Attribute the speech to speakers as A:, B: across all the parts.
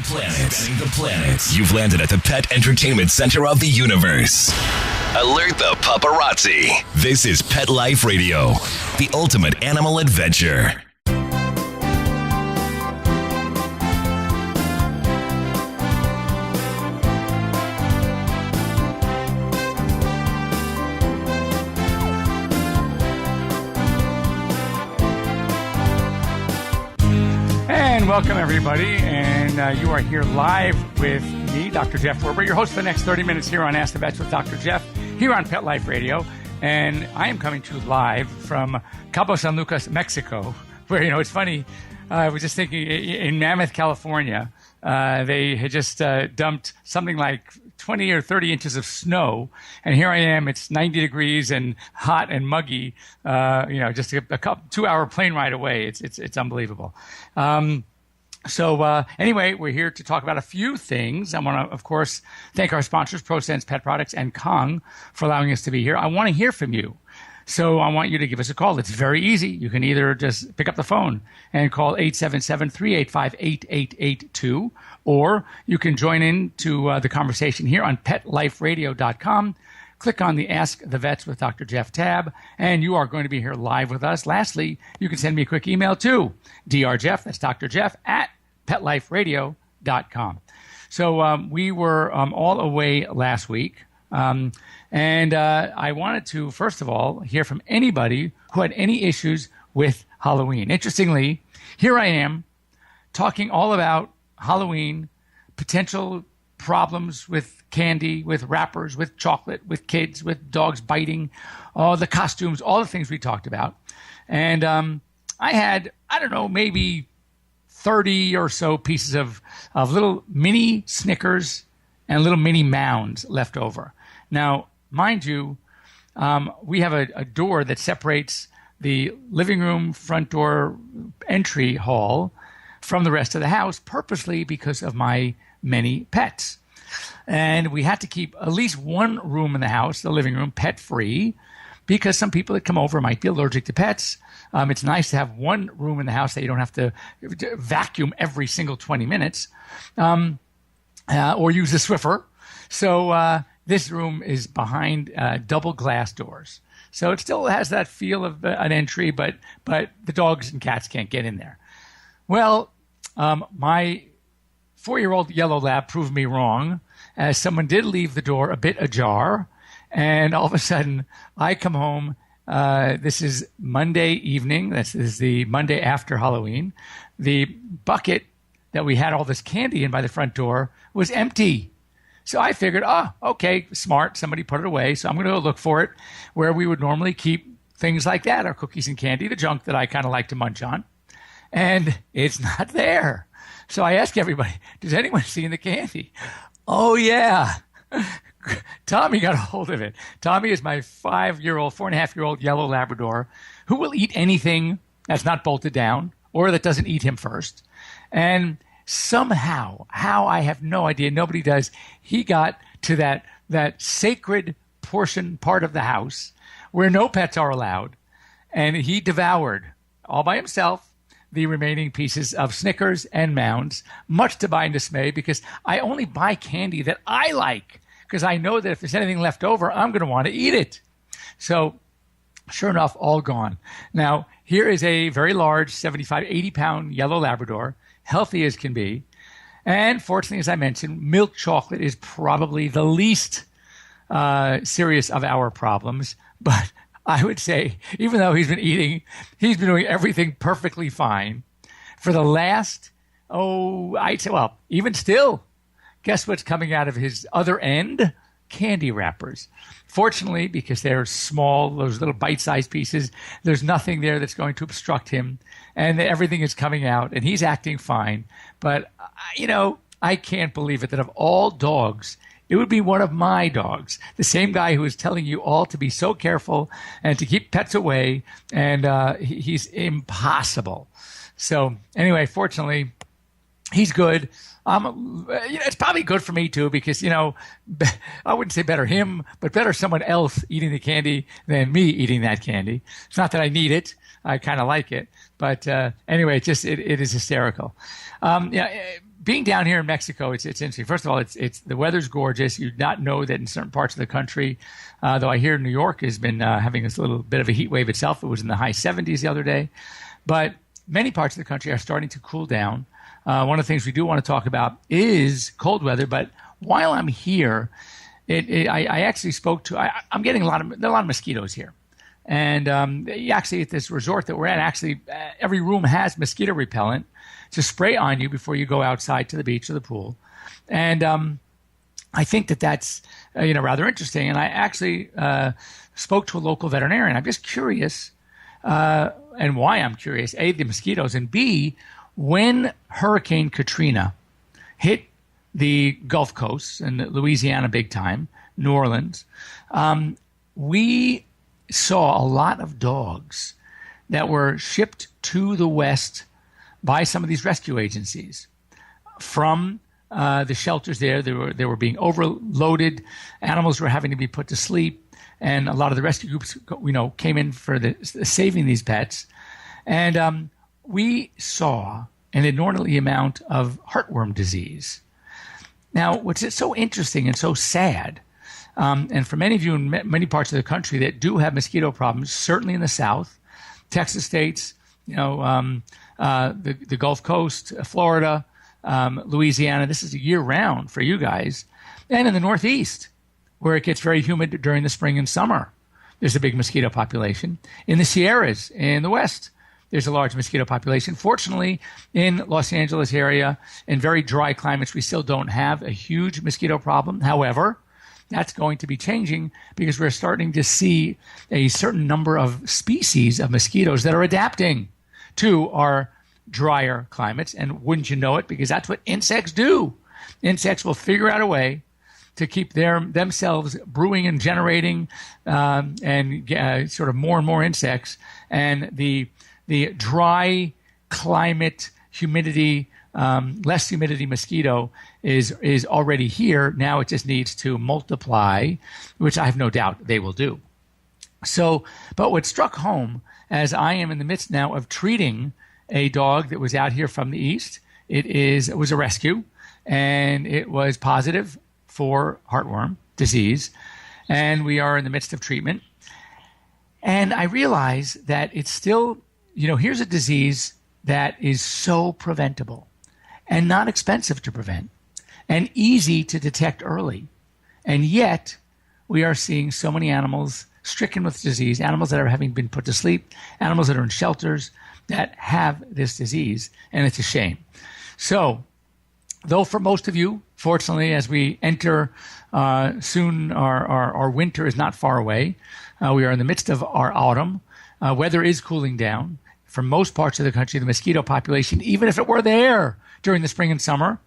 A: Spanning the planet. You've landed at the pet entertainment center of the universe. Alert the paparazzi. This is Pet Life Radio, the ultimate animal adventure.
B: And welcome, everybody. And you are here live with me, Dr. Jeff Werber, your host for the next 30 minutes here on Ask the Vets with Dr. Jeff, here on Pet Life Radio. And I am coming to you live from Cabo San Lucas, Mexico, where, it's funny, I was just thinking in Mammoth, California, they had just dumped something like 20 or 30 inches of snow. And here I am, it's 90 degrees and hot and muggy, just a 2-hour plane ride away. It's unbelievable. So anyway, we're here to talk about a few things. I want to, of course, thank our sponsors, ProSense Pet Products and Kong, for allowing us to be here. I want to hear from you. So I want you to give us a call. It's very easy. You can either just pick up the phone and call 877-385-8882, or you can join in to the conversation here on PetLifeRadio.com. Click on the Ask the Vets with Dr. Jeff tab, and you are going to be here live with us. Lastly, you can send me a quick email to drjeff, that's Dr. Jeff, at PetLifeRadio.com. So we were all away last week. And I wanted to, first of all, hear from anybody who had any issues with Halloween. Interestingly, here I am talking all about Halloween, potential problems with candy, with wrappers, with chocolate, with kids, with dogs biting, all the costumes, all the things we talked about. And I had, maybe 30 or so pieces of little mini Snickers and little mini mounds left over. Now, mind you, we have a door that separates the living room front door entry hall from the rest of the house, purposely because of my many pets. And we had to keep at least one room in the house, the living room, pet-free, because some people that come over might be allergic to pets. It's nice to have one room in the house that you don't have to vacuum every single 20 minutes or use a Swiffer. So this room is behind double glass doors. So it still has that feel of an entry, but the dogs and cats can't get in there. Well, my 4-year-old yellow lab proved me wrong, as someone did leave the door a bit ajar. And all of a sudden, I come home. This is Monday evening. This is the Monday after Halloween. The bucket that we had all this candy in by the front door was empty. So I figured, okay, smart. Somebody put it away. So I'm going to go look for it where we would normally keep things like that, our cookies and candy, the junk that I kind of like to munch on. And it's not there. So I ask everybody, does anyone see the candy? Oh, yeah. Tommy got a hold of it. Tommy is my 4.5-year-old yellow Labrador who will eat anything that's not bolted down or that doesn't eat him first. And somehow, how I have no idea, nobody does, he got to that sacred portion part of the house where no pets are allowed, and he devoured all by himself the remaining pieces of Snickers and mounds, much to my dismay, because I only buy candy that I like, because I know that if there's anything left over, I'm going to want to eat it. So sure enough, all gone. Now, here is a very large 75, 80-pound yellow Labrador, healthy as can be. And fortunately, as I mentioned, milk chocolate is probably the least serious of our problems. But I would say, even though he's been doing everything perfectly fine for the last, I'd say, well, even still, guess what's coming out of his other end? Candy wrappers. Fortunately, because they're small, those little bite-sized pieces, there's nothing there that's going to obstruct him, and everything is coming out, and he's acting fine. But, I can't believe it that of all dogs, it would be one of my dogs, the same guy who is telling you all to be so careful and to keep pets away, and he's impossible. So anyway, fortunately, he's good. It's probably good for me too, because, I wouldn't say better him, but better someone else eating the candy than me eating that candy. It's not that I need it. I kind of like it. But anyway, it is hysterical. being down here in Mexico, it's interesting. First of all, it's the weather's gorgeous. You not know that in certain parts of the country, though I hear New York has been having this little bit of a heat wave itself. It was in the high 70s the other day. But many parts of the country are starting to cool down. One of the things we do want to talk about is cold weather. But while I'm here, I actually spoke to, I'm getting there are a lot of mosquitoes here. And actually at this resort that we're at, actually every room has mosquito repellent to spray on you before you go outside to the beach or the pool. And I think that's rather interesting. And I actually spoke to a local veterinarian. I'm just curious, and why I'm curious, A, the mosquitoes, and B, when Hurricane Katrina hit the Gulf Coast and Louisiana big time, New Orleans, we saw a lot of dogs that were shipped to the West by some of these rescue agencies from the shelters there. They were being overloaded. Animals were having to be put to sleep. And a lot of the rescue groups, came in for saving these pets. And we saw an inordinate amount of heartworm disease. Now, what's so interesting and so sad, and for many of you in many parts of the country that do have mosquito problems, certainly in the South, Texas states, the Gulf Coast, Florida, Louisiana, this is year-round for you guys, and in the Northeast, where it gets very humid during the spring and summer, there's a big mosquito population. In the Sierras, in the West, there's a large mosquito population. Fortunately, in Los Angeles area, in very dry climates, we still don't have a huge mosquito problem. However, that's going to be changing because we're starting to see a certain number of species of mosquitoes that are adapting to our drier climates. And wouldn't you know it, because that's what insects do. Insects will figure out a way to keep themselves brewing and generating sort of more and more insects. And the dry climate, humidity, less humidity mosquito is already here. Now it just needs to multiply, which I have no doubt they will do. So, but what struck home, as I am in the midst now of treating a dog that was out here from the East, it was a rescue, and it was positive for heartworm disease, and we are in the midst of treatment. And I realize that it's still, here's a disease that is so preventable and not expensive to prevent and easy to detect early. And yet we are seeing so many animals stricken with disease, animals that are having been put to sleep, animals that are in shelters that have this disease, and it's a shame. So, though for most of you, fortunately, as we enter soon, our winter is not far away. We are in the midst of our autumn. Weather is cooling down. For most parts of the country, the mosquito population, even if it were there during the spring and summer,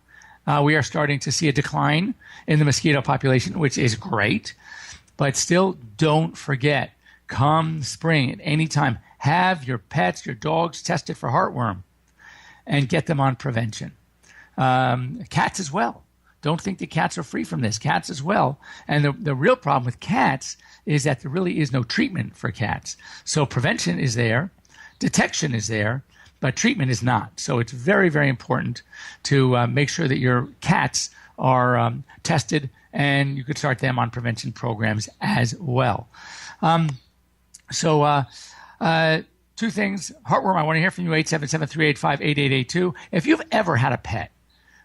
B: we are starting to see a decline in the mosquito population, which is great. But still, don't forget, come spring, at any time, have your pets, your dogs tested for heartworm and get them on prevention. Cats as well. Don't think that cats are free from this. Cats as well. And the real problem with cats is that there really is no treatment for cats. So prevention is there, detection is there, but treatment is not. So it's very, very important to make sure that your cats are tested, and you could start them on prevention programs as well. Two things. Heartworm, I want to hear from you, 877-385-8882. If you've ever had a pet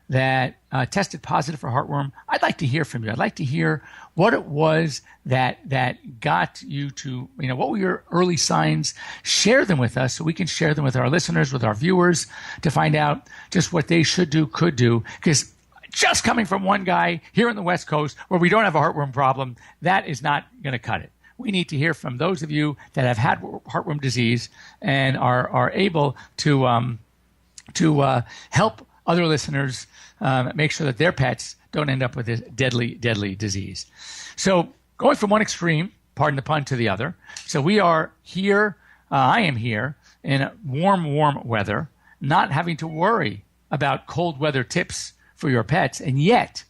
B: that tested positive for heartworm, I'd like to hear from you. I'd like to hear what it was that got you to, what were your early signs? Share them with us so we can share them with our listeners, with our viewers, to find out just what they should do, could do. Because just coming from one guy here on the West Coast where we don't have a heartworm problem, that is not going to cut it. We need to hear from those of you that have had heartworm disease and are able to help other listeners make sure that their pets don't end up with this deadly, deadly disease. So going from one extreme, pardon the pun, to the other. So we are here, I am here in warm weather, not having to worry about cold weather tips for your pets. And yet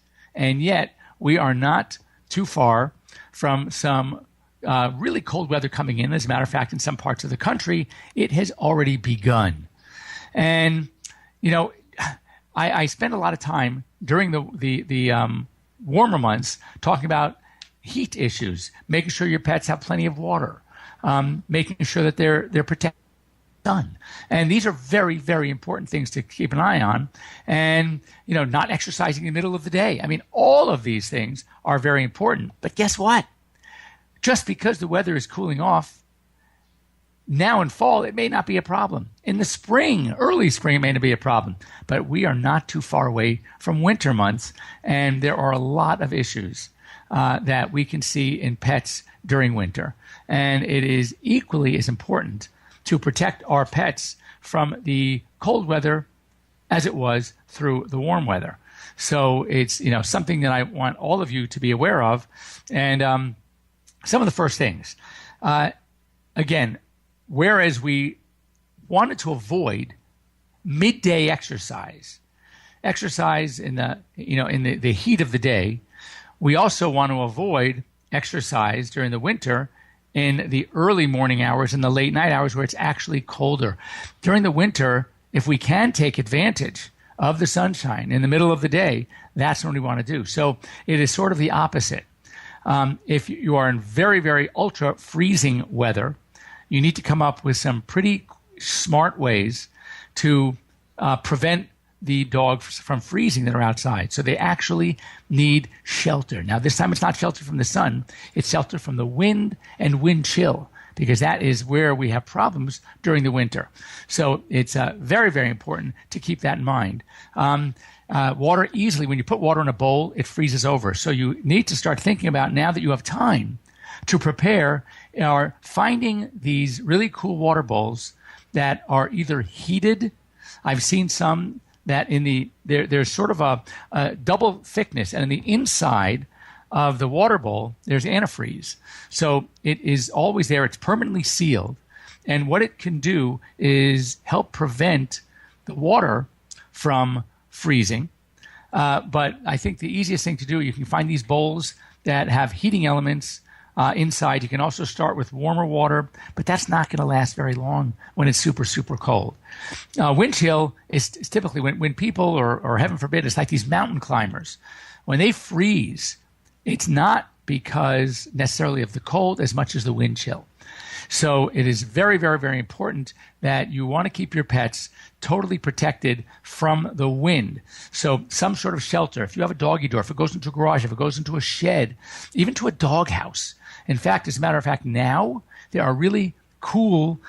B: we are not too far from some really cold weather coming in. As a matter of fact, in some parts of the country, it has already begun. And, I spend a lot of time during the warmer months talking about heat issues, making sure your pets have plenty of water, making sure that they're protected from the sun. And these are very, very important things to keep an eye on. And, not exercising in the middle of the day. I mean, all of these things are very important. But guess what? Just because the weather is cooling off, now in fall, it may not be a problem. In the spring, early spring, it may not be a problem. But we are not too far away from winter months, and there are a lot of issues that we can see in pets during winter. And it is equally as important to protect our pets from the cold weather as it was through the warm weather. So it's something that I want all of you to be aware of. And some of the first things, again, whereas we wanted to avoid midday exercise in the heat of the day, we also want to avoid exercise during the winter in the early morning hours and the late night hours where it's actually colder. During the winter, if we can take advantage of the sunshine in the middle of the day, that's what we want to do. So it is sort of the opposite. If you are in very, very ultra freezing weather, you need to come up with some pretty smart ways to prevent the dogs from freezing that are outside. So they actually need shelter. Now, this time it's not shelter from the sun. It's shelter from the wind and wind chill, because that is where we have problems during the winter. So it's very, very important to keep that in mind. Water easily, when you put water in a bowl, it freezes over. So you need to start thinking about, now that you have time, to prepare or finding these really cool water bowls that are either heated. I've seen some that there's sort of a double thickness, and in the inside of the water bowl, there's antifreeze. So it is always there. It's permanently sealed. And what it can do is help prevent the water from freezing. But I think the easiest thing to do, you can find these bowls that have heating elements inside. You can also start with warmer water, but that's not going to last very long when it's super, super cold. Wind chill is typically when people, or heaven forbid, it's like these mountain climbers. When they freeze, it's not because necessarily of the cold as much as the wind chill. So it is very, very, very important that you want to keep your pets totally protected from the wind. So some sort of shelter. If you have a doggy door, if it goes into a garage, if it goes into a shed, even to a doghouse. In fact, as a matter of fact, now there are really cool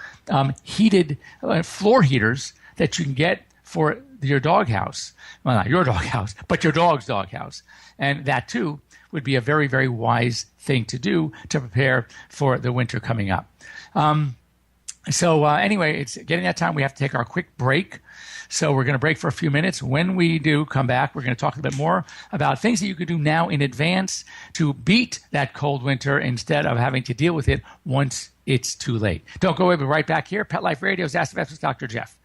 B: heated floor heaters that you can get for your doghouse. Well, not your doghouse, but your dog's doghouse. And that, too, would be a very, very wise thing to do to prepare for the winter coming up. Anyway, it's getting that time. We have to take our quick break. So we're going to break for a few minutes. When we do come back, we're going to talk a bit more about things that you could do now in advance to beat that cold winter instead of having to deal with it once it's too late. Don't go away. We'll be right back here. Pet Life Radio's Ask the Vets with Dr. Jeff.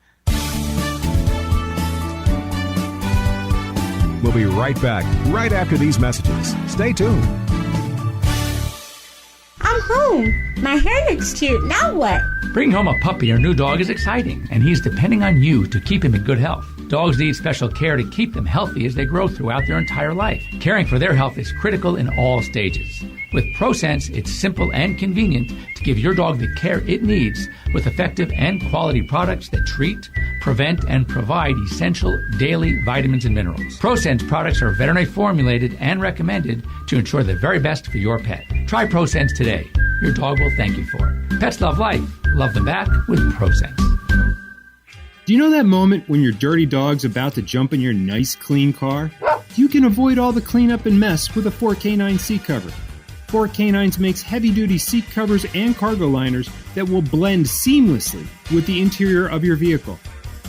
C: We'll be right back, right after these messages. Stay tuned.
D: I'm home. My hair looks cute. Now what?
B: Bringing home a puppy or new dog is exciting, and he's depending on you to keep him in good health. Dogs need special care to keep them healthy as they grow throughout their entire life. Caring for their health is critical in all stages. With ProSense, it's simple and convenient to give your dog the care it needs with effective and quality products that treat, prevent, and provide essential daily vitamins and minerals. ProSense products are veterinary formulated and recommended to ensure the very best for your pet. Try ProSense today. Your dog will thank you for it. Pets love life. Love them back with ProSense.
E: Do you know that moment when your dirty dog's about to jump in your nice, clean car? You can avoid all the cleanup and mess with a 4K9 seat cover. 4K9s makes heavy-duty seat covers and cargo liners that will blend seamlessly with the interior of your vehicle.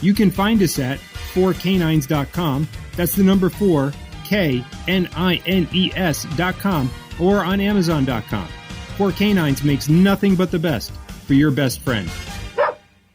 E: You can find us at 4K9s.com. That's the number 4, KNINES.com, or on Amazon.com. 4K9s makes nothing but the best for your best friend.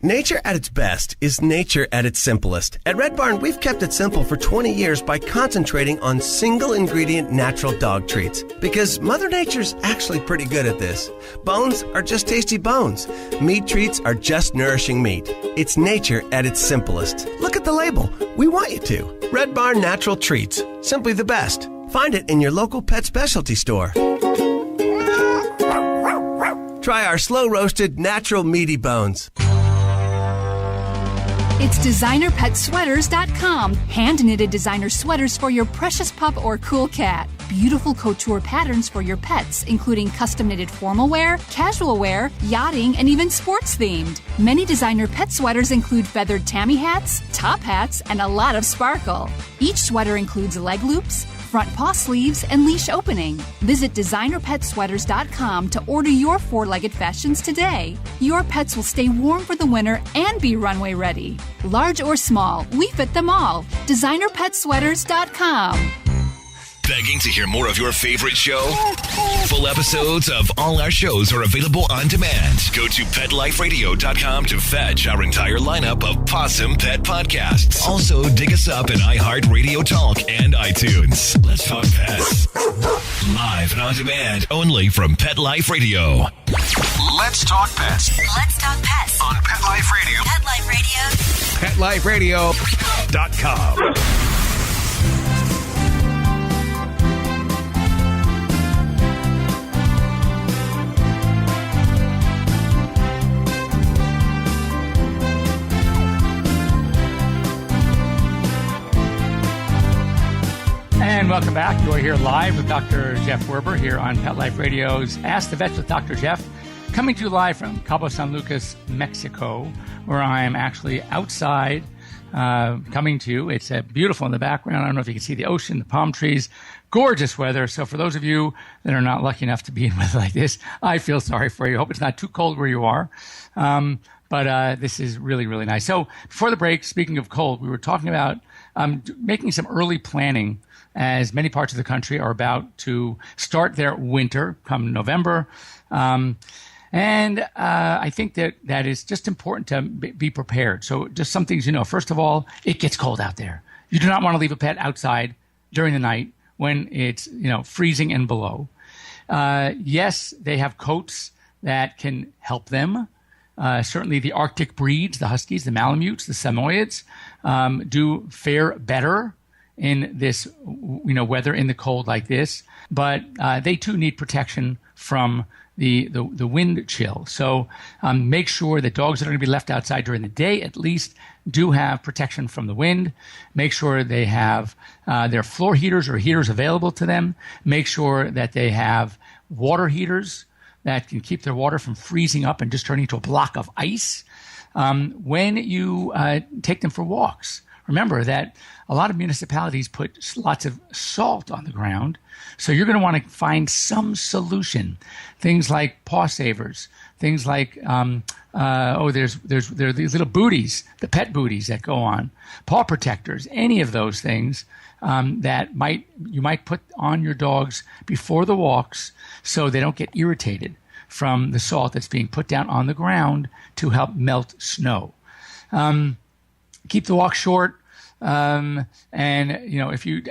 F: Nature at its best is nature at its simplest. At Red Barn, we've kept it simple for 20 years by concentrating on single-ingredient natural dog treats. Because Mother Nature's actually pretty good at this. Bones are just tasty bones. Meat treats are just nourishing meat. It's nature at its simplest. Look at the label. We want you to. Red Barn Natural Treats. Simply the best. Find it in your local pet specialty store. Try our slow-roasted, natural meaty bones.
G: It's DesignerPetSweaters.com. Hand-knitted designer sweaters for your precious pup or cool cat. Beautiful couture patterns for your pets, including custom-knitted formal wear, casual wear, yachting, and even sports-themed. Many designer pet sweaters include feathered tammy hats, top hats, and a lot of sparkle. Each sweater includes leg loops, front paw sleeves, and leash opening. Visit DesignerPetSweaters.com to order your four-legged fashions today. Your pets will stay warm for the winter and be runway ready. Large or small, we fit them all. DesignerPetSweaters.com.
A: Begging to hear more of your favorite show? Full episodes of all our shows are available on demand. Go to PetLifeRadio.com to fetch our entire lineup of Possum Pet podcasts. Also, dig us up at iHeartRadio Talk and iTunes. Let's talk pets. Live and on demand only from Pet Life Radio.
C: Let's talk pets
H: Let's talk pets
C: on Pet Life Radio.
H: Pet Life Radio.
C: PetLifeRadio.com.
B: And welcome back. You are here live with Dr. Jeff Werber here on Pet Life Radio's Ask the Vets with Dr. Jeff, coming to you live from Cabo San Lucas, Mexico, where I am actually outside coming to you. It's beautiful in the background. I don't know if you can see the ocean, the palm trees, gorgeous weather. So for those of you that are not lucky enough to be in weather like this, I feel sorry for you. Hope it's not too cold where you are. But this is really, really nice. So before the break, speaking of cold, we were talking about making some early planning, as many parts of the country are about to start their winter come November. And I think that is just important to be prepared. So just some things, first of all, it gets cold out there. You do not want to leave a pet outside during the night when it's, freezing and below. Yes, they have coats that can help them. Certainly the Arctic breeds, the Huskies, the Malamutes, the Samoyeds, do fare better in this, weather in the cold like this. But they too need protection from the wind chill. So make sure that dogs that are going to be left outside during the day at least do have protection from the wind. Make sure they have their floor heaters or heaters available to them. Make sure that they have water heaters that can keep their water from freezing up and just turning into a block of ice. When you take them for walks, remember that a lot of municipalities put lots of salt on the ground. So you're going to want to find some solution. Things like paw savers, things like, there are these little booties, the pet booties that go on, paw protectors, any of those things that you might put on your dogs before the walks so they don't get irritated from the salt that's being put down on the ground to help melt snow. Keep the walk short. If you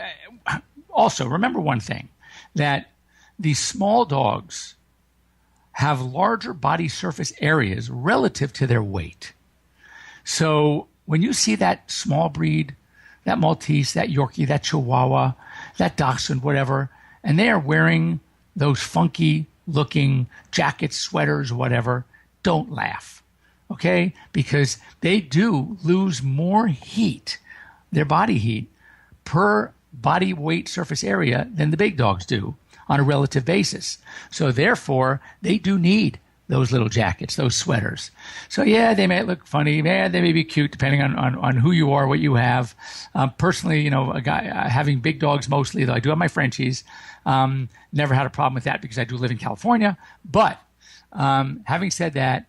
B: also remember one thing, that these small dogs have larger body surface areas relative to their weight. So when you see that small breed, that Maltese, that Yorkie, that Chihuahua, that Dachshund, whatever, and they are wearing those funky looking jackets, sweaters, whatever, don't laugh. Okay? Because they do lose more heat, their body heat, per body weight surface area than the big dogs do on a relative basis. So therefore, they do need those little jackets, those sweaters. So yeah, they may look funny. Yeah, they may be cute depending on who you are, what you have. Personally, a guy having big dogs mostly, though I do have my Frenchies. Never had a problem with that because I do live in California. But having said that,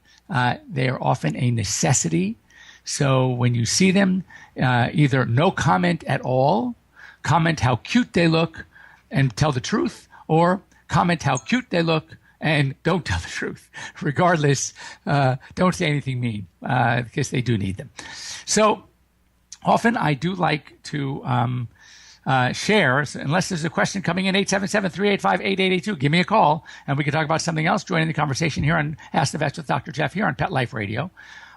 B: they are often a necessity. So when you see them, either no comment at all, comment how cute they look and tell the truth, or comment how cute they look and don't tell the truth. Regardless, don't say anything mean because they do need them. So often I do like to share, unless there's a question coming in, 877-385-8882. Give me a call and we can talk about something else. Join in the conversation here on Ask the Vets with Dr. Jeff here on Pet Life Radio.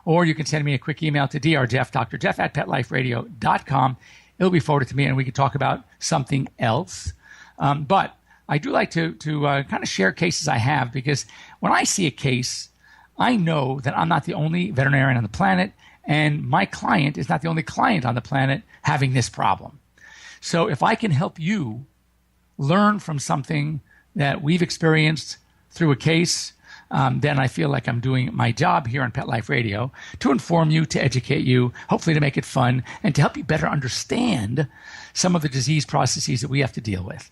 B: Or you can send me a quick email to drjeff@petliferadio.com. it'll be forwarded to me and we can talk about something else. But I do like to kind of share cases I have, because when I see a case, I know that I'm not the only veterinarian on the planet, and my client is not the only client on the planet having this problem. So if I can help you learn from something that we've experienced through a case, then I feel like I'm doing my job here on Pet Life Radio to inform you, to educate you, hopefully to make it fun, and to help you better understand some of the disease processes that we have to deal with.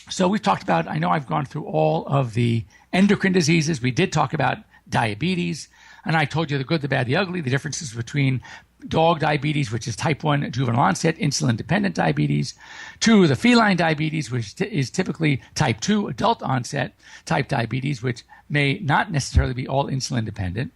B: So we've talked about, I know I've gone through all of the endocrine diseases. We did talk about diabetes, and I told you the good, the bad, the ugly, the differences between dog diabetes, which is type 1 juvenile onset, insulin-dependent diabetes, to the feline diabetes, which is typically type 2 adult onset type diabetes, which may not necessarily be all insulin-dependent.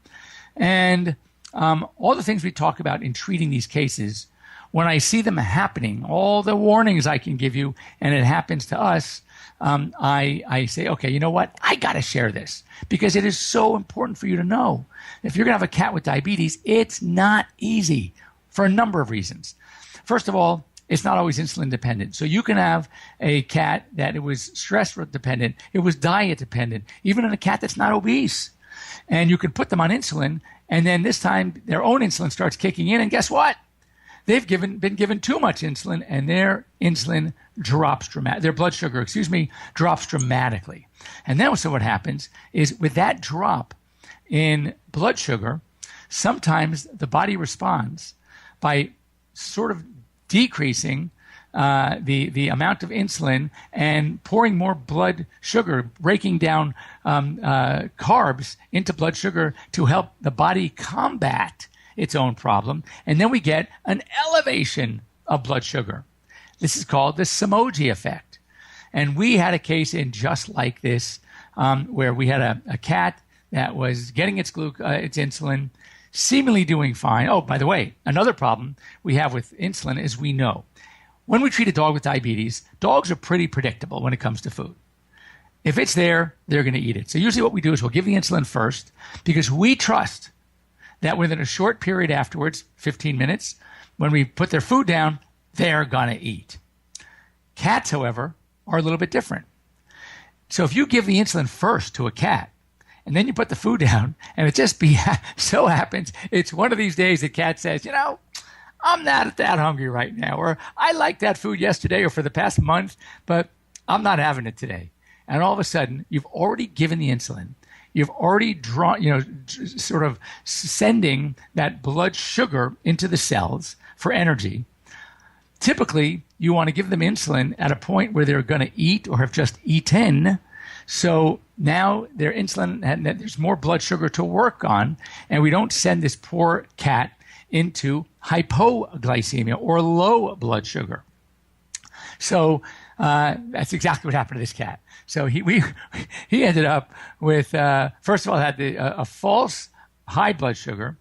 B: And all the things we talk about in treating these cases, when I see them happening, all the warnings I can give you, and it happens to us, I say, okay, you know what? I got to share this because it is so important for you to know. If you're going to have a cat with diabetes, it's not easy for a number of reasons. First of all, it's not always insulin dependent. So you can have a cat that it was stress dependent, it was diet dependent, even in a cat that's not obese. And you can put them on insulin, and then this time their own insulin starts kicking in, and guess what? They've been given too much insulin, and their insulin drops their blood sugar, drops dramatically. And then so what happens is with that drop in blood sugar, sometimes the body responds by sort of decreasing the amount of insulin and pouring more blood sugar, breaking down carbs into blood sugar to help the body combat its own problem. And then we get an elevation of blood sugar. This is called the Somogyi effect. And we had a case in just like this where we had a cat that was getting its insulin, seemingly doing fine. Oh, by the way, another problem we have with insulin is we know when we treat a dog with diabetes, dogs are pretty predictable when it comes to food. If it's there, they're going to eat it. So usually what we do is we'll give the insulin first because we trust that within a short period afterwards, 15 minutes, when we put their food down, they're going to eat. Cats, however, are a little bit different. So if you give the insulin first to a cat, and then you put the food down, and it just so happens it's one of these days the cat says, you know, I'm not that hungry right now, or I liked that food yesterday or for the past month, but I'm not having it today. And all of a sudden, you've already given the insulin. You've already drawn, sort of sending that blood sugar into the cells for energy. Typically, you want to give them insulin at a point where they're going to eat or have just eaten. So now their insulin, and there's more blood sugar to work on, and we don't send this poor cat into hypoglycemia or low blood sugar. So that's exactly what happened to this cat. So he ended up with, first of all, had a false high blood sugar,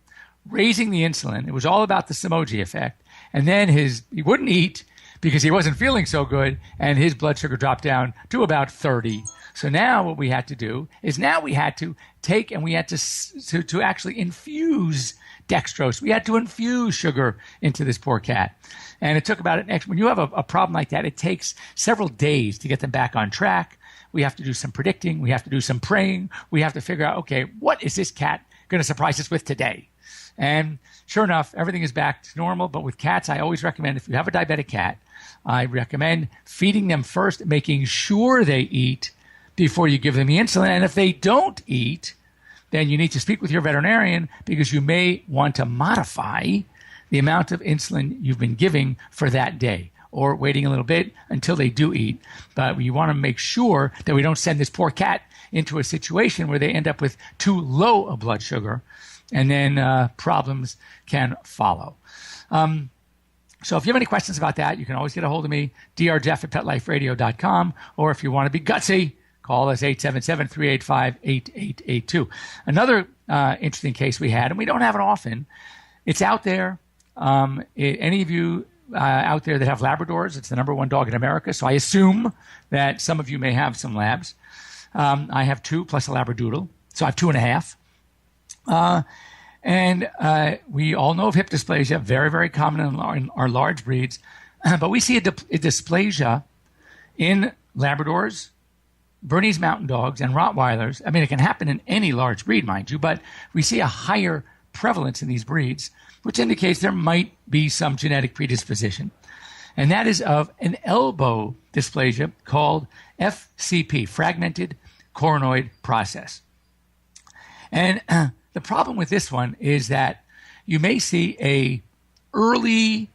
B: raising the insulin. It was all about the Somogyi effect. And then he wouldn't eat because he wasn't feeling so good, and his blood sugar dropped down to about 30. So now what we had to do is we had to take and we had to actually infuse dextrose. We had to infuse sugar into this poor cat. And it took about when you have a problem like that, it takes several days to get them back on track. We have to do some predicting. We have to do some praying. We have to figure out, okay, what is this cat going to surprise us with today? And sure enough, everything is back to normal. But with cats, I always recommend, if you have a diabetic cat, I recommend feeding them first, making sure they eat before you give them the insulin. And if they don't eat, then you need to speak with your veterinarian because you may want to modify the amount of insulin you've been giving for that day, or waiting a little bit until they do eat. But you want to make sure that we don't send this poor cat into a situation where they end up with too low a blood sugar, and then problems can follow. So if you have any questions about that, you can always get a hold of me, drjeff@petliferadio.com, or if you want to be gutsy, call us 877-385-8882. Another interesting case we had, and we don't have it often, it's out there. Any of you out there that have Labradors, it's the number one dog in America, so I assume that some of you may have some Labs. I have 2 plus a Labradoodle, so I have 2.5. And we all know of hip dysplasia, very, very common in our large breeds. But we see a dysplasia in Labradors, Bernese Mountain Dogs, and Rottweilers. I mean, it can happen in any large breed, mind you, but we see a higher prevalence in these breeds, which indicates there might be some genetic predisposition. And that is of an elbow dysplasia called FCP, fragmented coronoid process. And the problem with this one is that you may see a early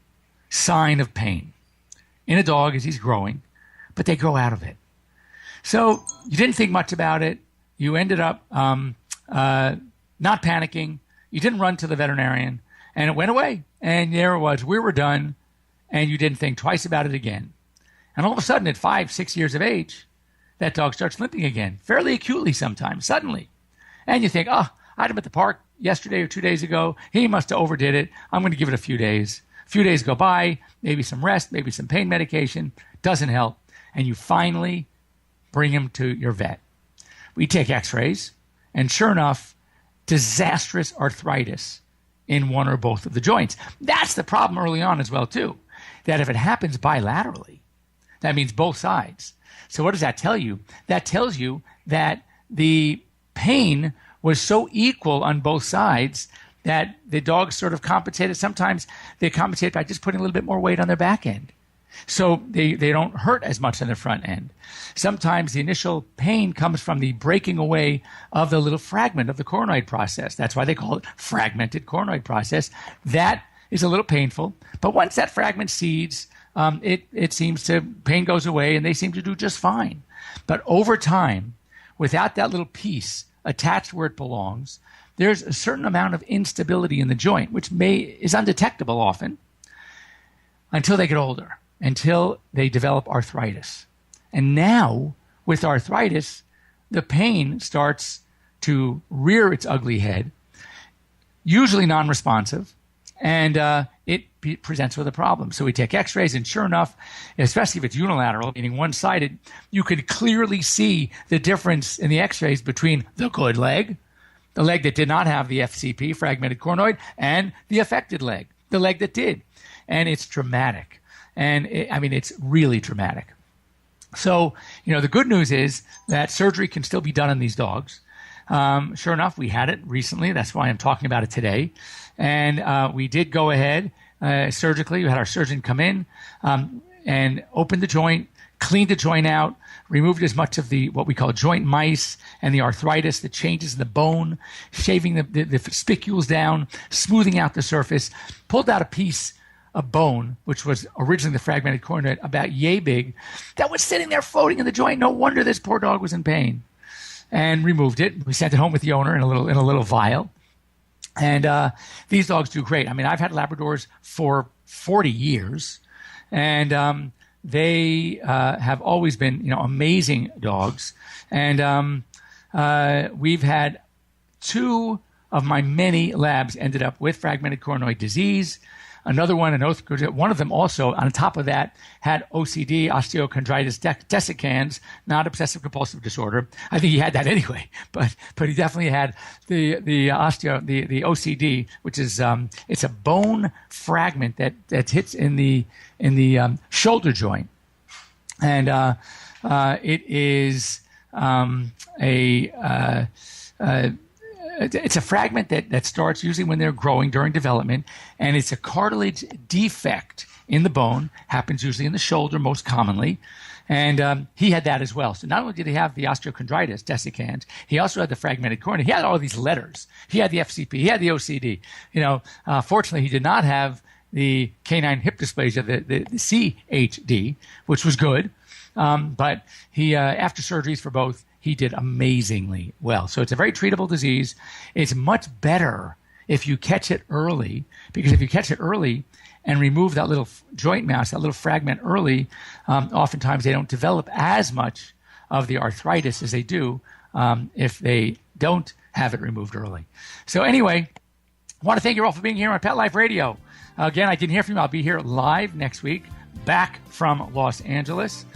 B: sign of pain in a dog as he's growing, but they grow out of it. So you didn't think much about it. You ended up not panicking. You didn't run to the veterinarian, and it went away. And there it was. We were done, and you didn't think twice about it again. And all of a sudden, at 5-6 years of age, that dog starts limping again, fairly acutely sometimes, suddenly. And you think, I had him at the park yesterday or 2 days ago. He must have overdid it. I'm going to give it a few days. A few days go by, maybe some rest, maybe some pain medication. Doesn't help. And you finally bring him to your vet. We take x-rays, and sure enough, disastrous arthritis in one or both of the joints. That's the problem early on as well, too, that if it happens bilaterally, that means both sides. So what does that tell you? That tells you that the pain was so equal on both sides that the dogs sort of compensated. Sometimes they compensate by just putting a little bit more weight on their back end, so they don't hurt as much on the front end. Sometimes the initial pain comes from the breaking away of the little fragment of the coronoid process. That's why they call it fragmented coronoid process. That is a little painful, but once that fragment seeds, it seems to, pain goes away and they seem to do just fine. But over time, without that little piece attached where it belongs, there's a certain amount of instability in the joint, which is undetectable often until they get older, until they develop arthritis. And now, with arthritis, the pain starts to rear its ugly head, usually non-responsive, and it presents with a problem. So we take x-rays, and sure enough, especially if it's unilateral, meaning one-sided, you could clearly see the difference in the x-rays between the good leg, the leg that did not have the FCP, fragmented coronoid, and the affected leg, the leg that did. And it's dramatic. And it's really dramatic. So, the good news is that surgery can still be done on these dogs. Sure enough, we had it recently. That's why I'm talking about it today. And we did go ahead surgically. We had our surgeon come in and open the joint, cleaned the joint out, removed as much of the what we call joint mice and the arthritis, the changes in the bone, shaving the spicules down, smoothing out the surface, pulled out a piece of bone, which was originally the fragmented coronoid, about yay big, that was sitting there floating in the joint. No wonder this poor dog was in pain. And removed it. We sent it home with the owner in a little vial. And these dogs do great. I've had Labradors for 40 years, and they have always been, amazing dogs. And we've had 2 of my many labs ended up with fragmented coronoid disease. Another one, one of them also, on top of that, had OCD, osteochondritis dissecans, not obsessive compulsive disorder. I think he had that anyway, but he definitely had the OCD, which is it's a bone fragment that hits in the shoulder joint, and it is it's a fragment that starts usually when they're growing during development, and it's a cartilage defect in the bone, happens usually in the shoulder most commonly, and he had that as well. So not only did he have the osteochondritis dissecans, he also had the fragmented coronoid. He had all these letters. He had the FCP. He had the OCD. Fortunately, he did not have the canine hip dysplasia, the CHD, which was good, but he after surgeries for both, he did amazingly well. So it's a very treatable disease. It's much better if you catch it early, because if you catch it early and remove that little joint mass, that little fragment early, oftentimes they don't develop as much of the arthritis as they do if they don't have it removed early. So anyway, I want to thank you all for being here on Pet Life Radio. Again, I didn't hear from you. I'll be here live next week, back from Los Angeles.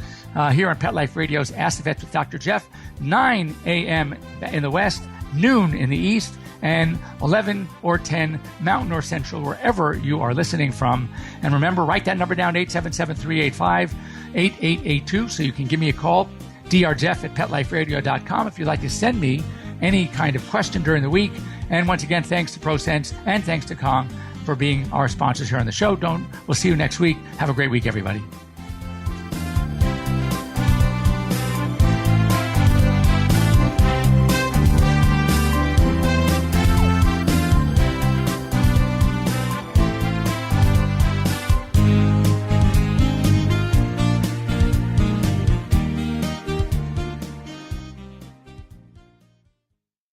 B: Here on Pet Life Radio's Ask the Vets with Dr. Jeff, 9 a.m. in the West, noon in the East, and 11 or 10 Mountain or Central, wherever you are listening from. And remember, write that number down, 877-385-8882, so you can give me a call, drjeff@petliferadio.com, if you'd like to send me any kind of question during the week. And once again, thanks to ProSense and thanks to Kong for being our sponsors here on the show. We'll see you next week. Have a great week, everybody.